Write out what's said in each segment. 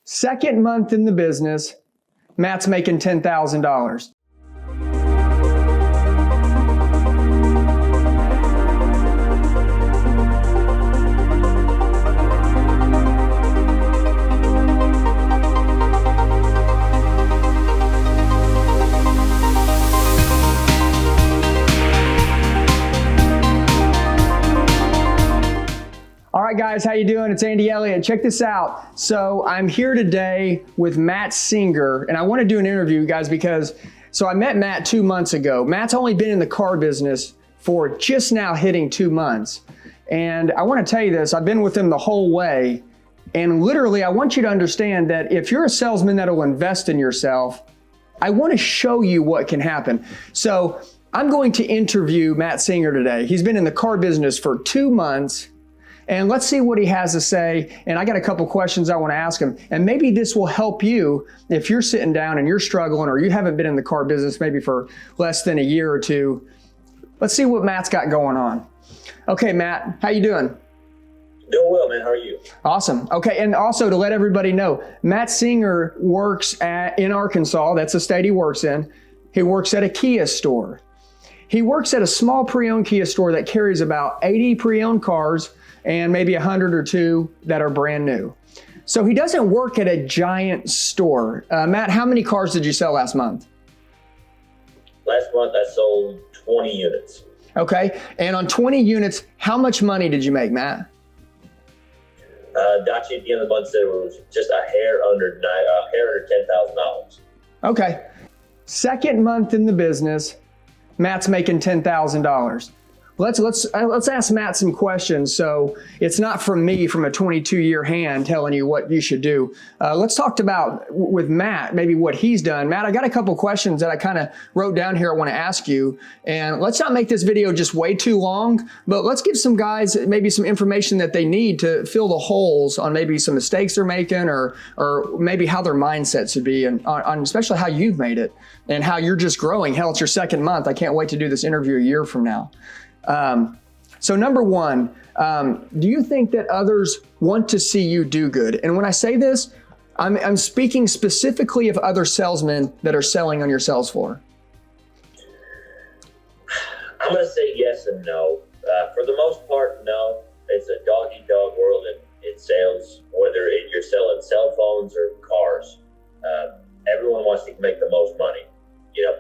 Second month in the business, Matt's making $10,000. All right, guys, how you doing? It's Andy Elliott. Check this out. So I'm here today with Matt Singer, and I want to do an interview, guys, because I met Matt 2 months ago. Matt's only been in the car business for just now hitting 2 months. And I want to tell you this, I've been with him the whole way. And literally, I want you to understand that if you're a salesman that'll invest in yourself, I want to show you what can happen. So I'm going to interview Matt Singer today. He's been in the car business for 2 months. And let's see what he has to say. And I got a couple questions I want to ask him. And maybe this will help you if you're sitting down and you're struggling or you haven't been in the car business maybe for less than a year or two. Let's see what Matt's got going on. Okay, Matt, how you doing? Doing well, man. How are you? Awesome. Okay, and also to let everybody know, Matt Singer works in Arkansas. That's the state he works in. He works at a Kia store. He works at a small pre-owned Kia store that carries about 80 pre-owned cars and maybe 100 or two that are brand new. So he doesn't work at a giant store. Matt, how many cars did you sell last month? Last month I sold 20 units. Okay, and on 20 units, how much money did you make, Matt? Dachi at the end of the month said it was just a hair under $10,000. Okay, second month in the business, Matt's making $10,000. Let's ask Matt some questions. So it's not from me, from a 22-year hand telling you what you should do. Let's talk about with Matt, maybe what he's done. Matt, I got a couple questions that I kind of wrote down here I want to ask you. And let's not make this video just way too long, but let's give some guys maybe some information that they need to fill the holes on maybe some mistakes they're making or maybe how their mindset should be and on especially how you've made it and how you're just growing. Hell, it's your second month. I can't wait to do this interview a year from now. So number one, do you think that others want to see you do good? And when I say this, I'm speaking specifically of other salesmen that are selling on your sales floor. I'm going to say yes and no. For the most part, no. It's a dog-eat-dog world in sales, whether you're selling cell phones or cars. Everyone wants to make the most money. You know,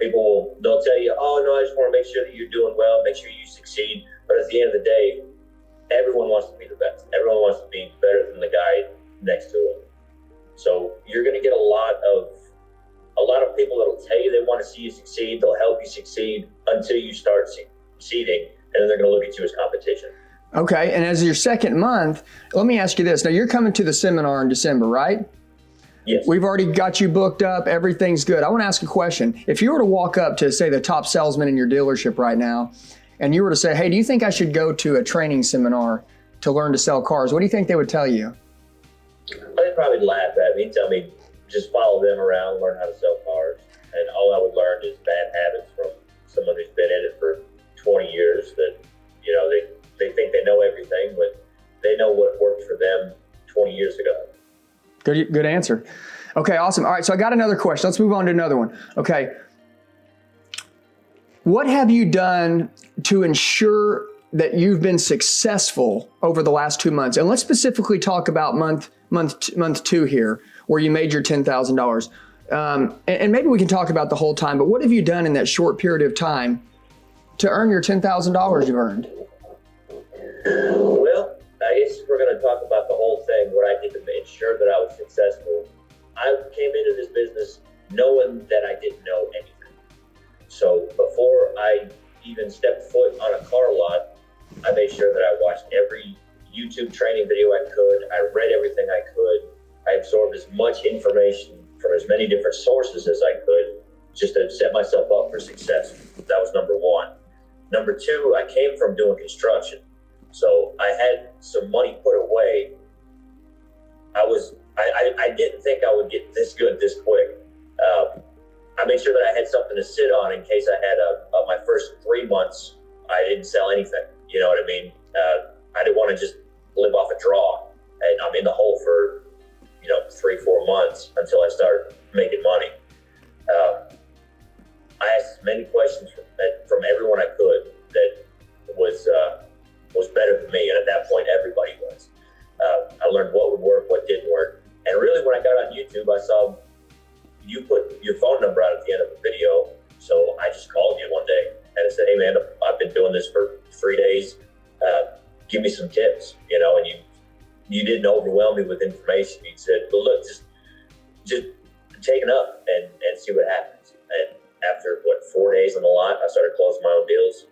they'll tell you, oh, no, I just want to make sure that you're doing well, make sure you succeed. But at the end of the day, everyone wants to be the best. Everyone wants to be better than the guy next to him. So you're going to get a lot of people that'll tell you they want to see you succeed. They'll help you succeed until you start succeeding, and then they're going to look at you as competition. Okay, and as your second month, let me ask you this. Now, you're coming to the seminar in December, right? Yes. We've already got you booked up. Everything's good. I want to ask a question. If you were to walk up to, say, the top salesman in your dealership right now, and you were to say, hey, do you think I should go to a training seminar to learn to sell cars? What do you think they would tell you? They'd probably laugh at me, tell me just follow them around, learn how to sell cars. And all I would learn is bad habits from someone who's been in it for 20 years that, you know, they think they know everything, but they know what worked for them 20 years ago. Good answer. Okay, awesome. All right, so I got another question. Let's move on to another one. Okay. What have you done to ensure that you've been successful over the last 2 months? And let's specifically talk about month two here, where you made your $10,000. And maybe we can talk about the whole time, but what have you done in that short period of time to earn your $10,000 you've earned? Well, I guess if we're going to talk about the whole thing, what I did to ensure that I was successful, I came into this business knowing that I didn't know anything. So before I even stepped foot on a car lot, I made sure that I watched every YouTube training video I could. I read everything I could. I absorbed as much information from as many different sources as I could just to set myself up for success. That was number one. Number two, I came from doing construction. So I had some money put away. I didn't think I would get this good this quick. I made sure that I had something to sit on in case I had my first 3 months, I didn't sell anything. You know what I mean? I didn't want to just live off a draw. And I'm in the hole for, 3-4 months until I started making money. I asked as many questions from everyone I could that was better than me, and at that point, everybody was. I learned what would work, what didn't work, and really, when I got on YouTube, I saw you put your phone number out at the end of a video, so I just called you one day and I said, "Hey, man, I've been doing this for 3 days. Give me some tips," and you didn't overwhelm me with information. You said, "Well, look, just take it up and see what happens." And after 4 days on the lot, I started closing my own deals.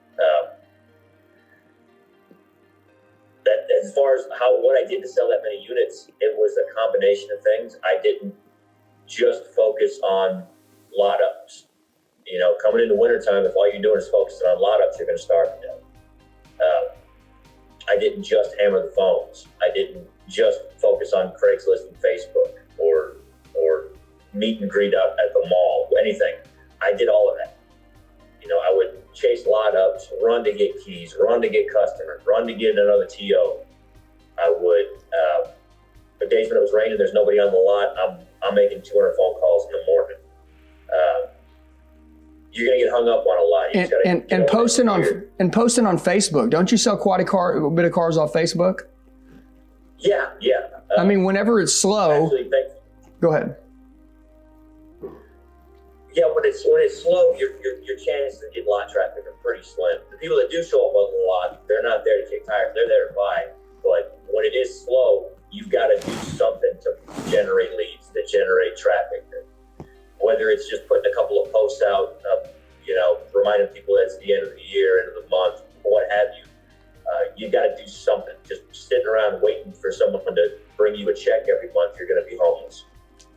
That as far as what I did to sell that many units, it was a combination of things. I didn't just focus on lot ups. Coming into wintertime, if all you're doing is focusing on lot ups, you're going to starve to death. I didn't just hammer the phones. I didn't just focus on Craigslist and Facebook or meet and greet out at the mall, anything. I did all of that. I would chase lot ups, run to get keys, run to get customers, run to get another TO. I would, the days when it was raining, there's nobody on the lot, I'm making 200 phone calls in the morning. You're gonna get hung up on a lot. And posting on Facebook. Don't you sell quite a bit of cars off Facebook? Yeah. I mean, whenever it's slow. Actually, go ahead. Yeah, when it's slow, your chances of getting lot traffic are pretty slim. The people that do show up on the lot, they're not there to kick tires. They're there to buy. But when it is slow, you've got to do something to generate leads, to generate traffic. Whether it's just putting a couple of posts out, reminding people that it's the end of the year, end of the month, what have you. You got to do something. Just sitting around waiting for someone to bring you a check every month, you're going to be homeless.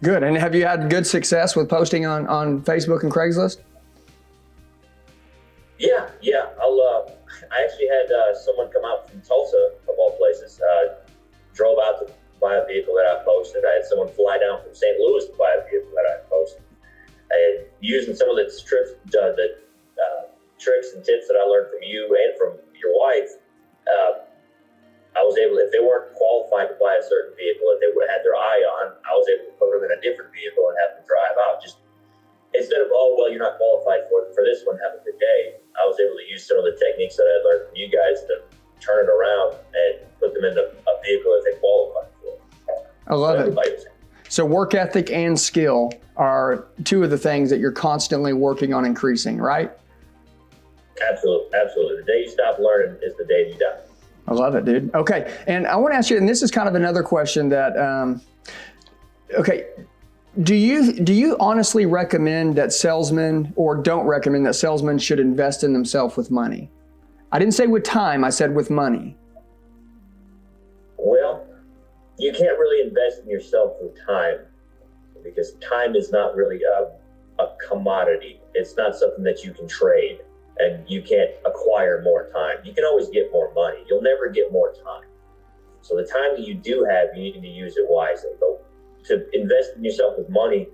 Good. And have you had good success with posting on Facebook and Craigslist? Yeah. I actually had someone come out from Tulsa, of all places, drove out to buy a vehicle that I posted. I had someone fly down from St. Louis to buy a vehicle that I posted. And using some of the tricks and tips that I learned from you and from your wife, I was able, if they weren't qualified to buy a certain vehicle that they would have had their eye on, I was able to put them in a different vehicle and have them drive out. Just instead of, "Oh, well, you're not qualified for this one, have a good day," I was able to use some of the techniques that I learned from you guys to turn it around and put them in a vehicle that they qualified for. I love it. So work ethic and skill are two of the things that you're constantly working on increasing, right? Absolutely. The day you stop learning is the day you die. I love it, dude. Okay. And I want to ask you, and this is kind of another question that, do you honestly recommend that salesmen, or don't recommend that salesmen should invest in themselves with money? I didn't say with time, I said with money. Well, you can't really invest in yourself with time because time is not really a commodity. It's not something that you can trade. And you can't acquire more time. You can always get more money. You'll never get more time. So the time that you do have, you need to use it wisely. But to invest in yourself with money,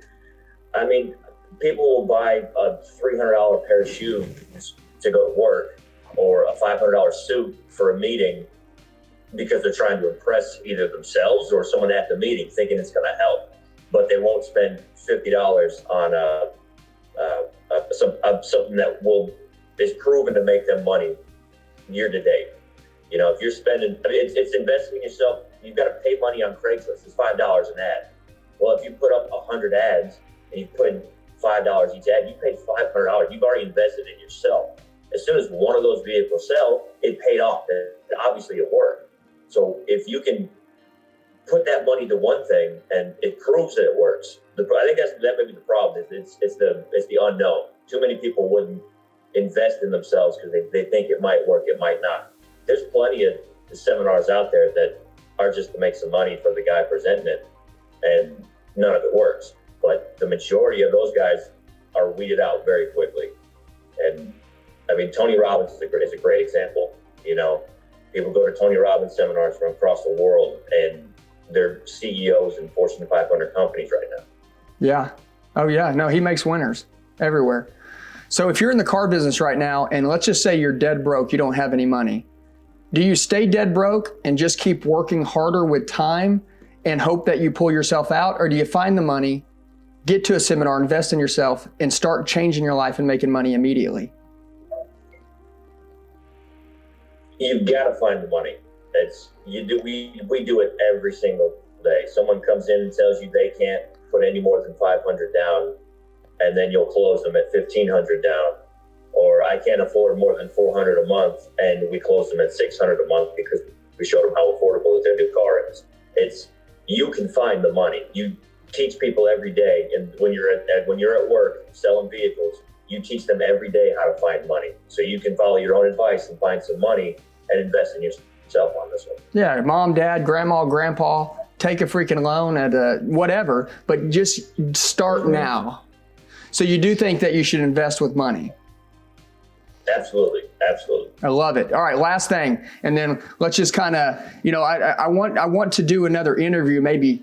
I mean, people will buy a $300 pair of shoes to go to work or a $500 suit for a meeting because they're trying to impress either themselves or someone at the meeting thinking it's going to help. But they won't spend $50 on something that is proven to make them money year to date. If you're spending, it's investing in yourself. You've got to pay money on Craigslist. It's $5 an ad. Well, if you put up 100 ads and you put in $5 each ad, you paid $500. You've already invested in yourself. As soon as one of those vehicles sell, it paid off. And obviously it worked. So if you can put that money to one thing and it proves that it works, I think that may be the problem. It's the unknown. Too many people wouldn't invest in themselves because they think it might work, it might not. There's plenty of seminars out there that are just to make some money for the guy presenting it, and none of it works. But the majority of those guys are weeded out very quickly. And I mean, Tony Robbins is a great example. People go to Tony Robbins seminars from across the world, and they're CEOs in Fortune 500 companies right now. Yeah. Oh yeah. No, he makes winners everywhere. So if you're in the car business right now, and let's just say you're dead broke, you don't have any money, do you stay dead broke and just keep working harder with time and hope that you pull yourself out? Or do you find the money, get to a seminar, invest in yourself, and start changing your life and making money immediately? You've got to find the money. We do it every single day. Someone comes in and tells you they can't put any more than 500 down, and then you'll close them at 1,500 down. Or I can't afford more than 400 a month, and we close them at 600 a month because we showed them how affordable their new car is. You can find the money. You teach people every day, and when you're at work selling vehicles, you teach them every day how to find money. So you can follow your own advice and find some money and invest in yourself on this one. Yeah, mom, dad, grandma, grandpa, take a freaking loan at whatever, but just start now. So you do think that you should invest with money? Absolutely. I love it. All right, last thing, and then let's just kind of, I want to do another interview, maybe,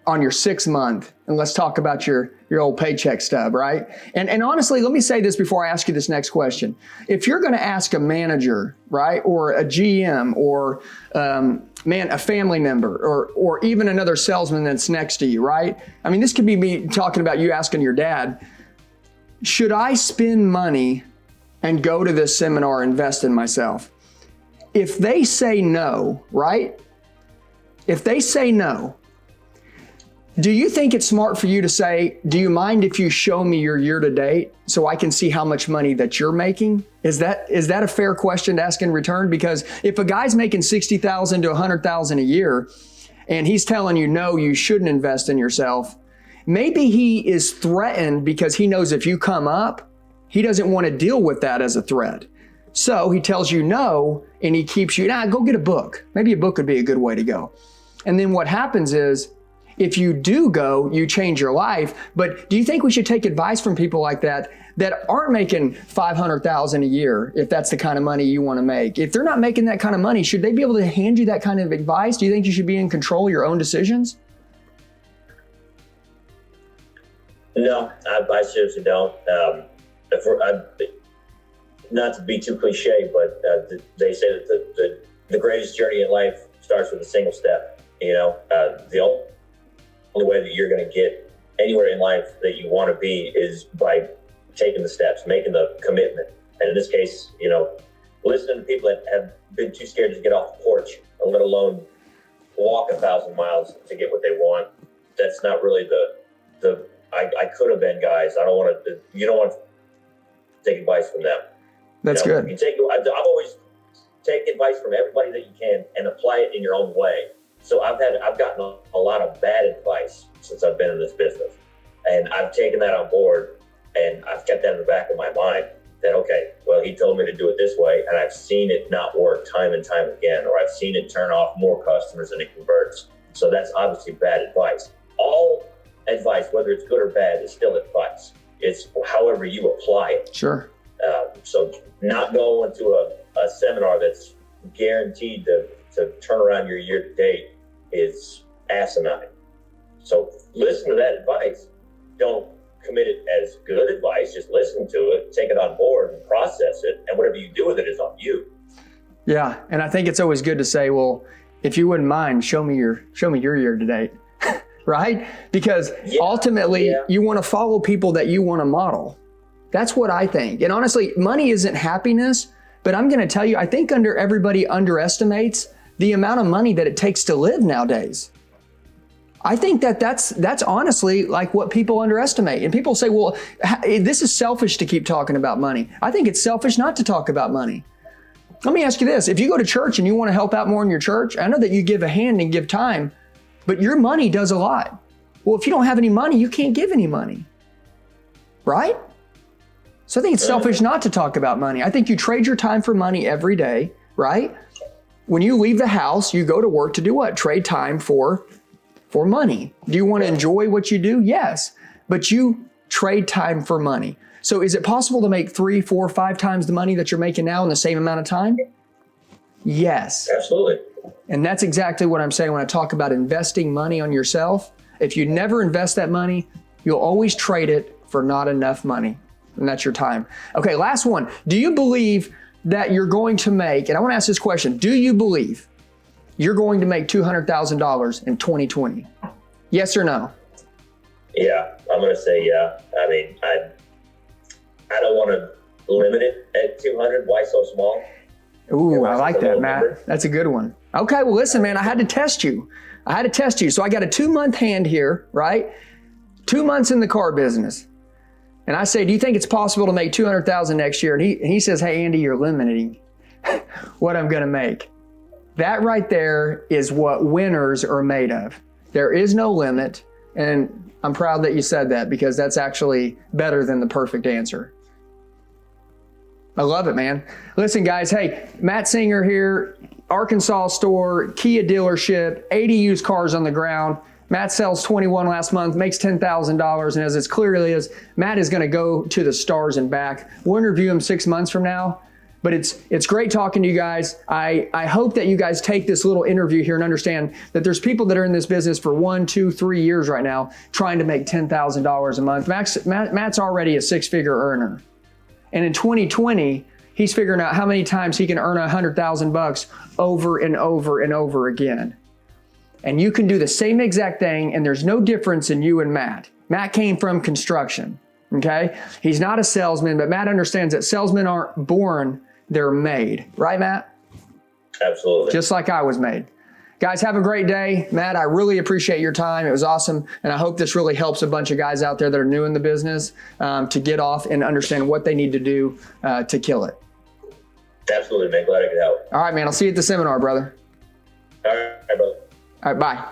on your 6th month, and let's talk about your old paycheck stub, right? And honestly, let me say this before I ask you this next question. If you're going to ask a manager, right, or a GM, or a family member, or even another salesman that's next to you, right? I mean, this could be me talking about you asking your dad, should I spend money and go to this seminar, invest in myself? If they say no, right? If they say no, do you think it's smart for you to say, do you mind if you show me your year to date so I can see how much money that you're making? Is that a fair question to ask in return? Because if a guy's making $60,000 to $100,000 a year and he's telling you, no, you shouldn't invest in yourself, maybe he is threatened because he knows if you come up, he doesn't want to deal with that as a threat. So he tells you no, and he keeps you, go get a book. Maybe a book would be a good way to go. And then what happens is, if you do go, you change your life. But do you think we should take advice from people like that aren't making $500,000 a year, if that's the kind of money you want to make? If they're not making that kind of money, should they be able to hand you that kind of advice? Do you think you should be in control of your own decisions? No, I seriously don't. Not to be too cliche, but they say that the greatest journey in life starts with a single step. The only way that you're going to get anywhere in life that you want to be is by taking the steps, making the commitment. And in this case, listening to people that have been too scared to get off the porch, let alone walk 1,000 miles to get what they want. That's not really I could have been guys. You don't want to take advice from them. That's good. I've always take advice from everybody that you can and apply it in your own way. So I've gotten a lot of bad advice since I've been in this business, and I've taken that on board, and I've kept that in the back of my mind that, okay, well, he told me to do it this way, and I've seen it not work time and time again, or I've seen it turn off more customers than it converts. So that's obviously bad advice. All advice, whether it's good or bad, is still advice. It's however you apply it. Sure. So not going to a seminar that's guaranteed to turn around your year to date is asinine. So listen to that advice. Don't commit it as good advice. Just listen to it, take it on board, and process it, and whatever you do with it is on you. Yeah, and I think it's always good to say, well, if you wouldn't mind, show me your year to date, right? Because ultimately, you want to follow people that you want to model. That's what I think. And honestly, money isn't happiness, but I'm going to tell you, I think everybody underestimates the amount of money that it takes to live nowadays. I think that's honestly like what people underestimate. And people say, well, this is selfish to keep talking about money. I think it's selfish not to talk about money. Let me ask you this. If you go to church and you want to help out more in your church, I know that you give a hand and give time, but your money does a lot. Well, if you don't have any money, you can't give any money, right? So I think it's selfish not to talk about money. I think you trade your time for money every day, right? When you leave the house, you go to work to do what? Trade time for money. Do you want to enjoy what you do? Yes, but you trade time for money. So is it possible to make 3, 4, 5 times the money that you're making now in the same amount of time? Yes. Absolutely. And that's exactly what I'm saying when I talk about investing money on yourself. If you never invest that money, you'll always trade it for not enough money. And that's your time. Okay, last one. Do you believe that you're going to make, and I want to ask this question, do you believe you're going to make $200,000 in 2020. Yes or no? Yeah, I'm going to say yeah. I mean, I don't want to limit it at 200. Why so small? Ooh, I like that, Matt. Number. That's a good one. Okay, well, listen, man, I had to test you. So I got a 2-month hand here, right? 2 months in the car business. And I say, do you think it's possible to make $200,000 next year? And he says, hey, Andy, you're limiting what I'm going to make. That right there is what winners are made of. There is no limit. And I'm proud that you said that, because that's actually better than the perfect answer. I love it, man. Listen, guys, hey, Matt Singer here, Arkansas store, Kia dealership, 80 used cars on the ground. Matt sells 21 last month, makes $10,000. And as clearly as Matt is going to go to the stars and back, we'll interview him 6 months from now. But it's great talking to you guys. I hope that you guys take this little interview here and understand that there's people that are in this business for 1, 2, 3 years right now trying to make $10,000 a month. Matt's already a 6-figure earner. And in 2020, he's figuring out how many times he can earn $100,000 over and over and over again. And you can do the same exact thing, and there's no difference in you and Matt. Matt came from construction, okay? He's not a salesman, but Matt understands that salesmen aren't born, they're made. Right, Matt? Absolutely. Just like I was made. Guys, have a great day. Matt, I really appreciate your time. It was awesome. And I hope this really helps a bunch of guys out there that are new in the business to get off and understand what they need to do to kill it. Absolutely, man. Glad I could help. All right, man. I'll see you at the seminar, brother. All right, brother. All right, bye.